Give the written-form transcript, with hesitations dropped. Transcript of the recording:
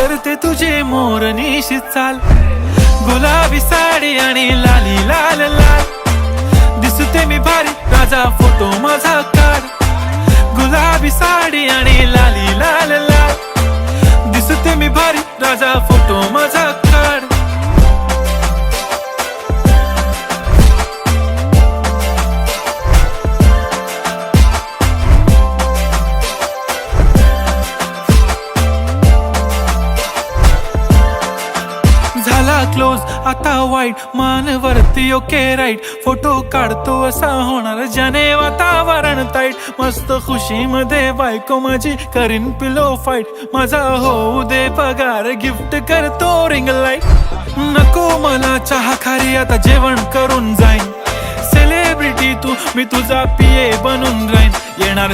करते तुझे मोरनीशी चाल, गुलाबी साडी आणि लाली लाल लाल, दिसते मी भारी राजा फोटो माझा काढ, गुलाबी साडी आणि लाली लाल लाल, दिसते मी भारी राजा फोटो माझा काढ. झाला क्लोज आता वाईट, मान वरती ओके राईट, फोटो काढतो असा होणार ज्याने वातावरण ताईट, मस्त खुशी मध्ये बायको माझी करीन पिलो फाईट, माझा होऊ दे पगार गिफ्ट करतो रिंग लाईट, नको मला चहा खारी आता जेवण करून जाईन, सेलिब्रिटी तू मी तुझा पिये बनून राहीन, येणार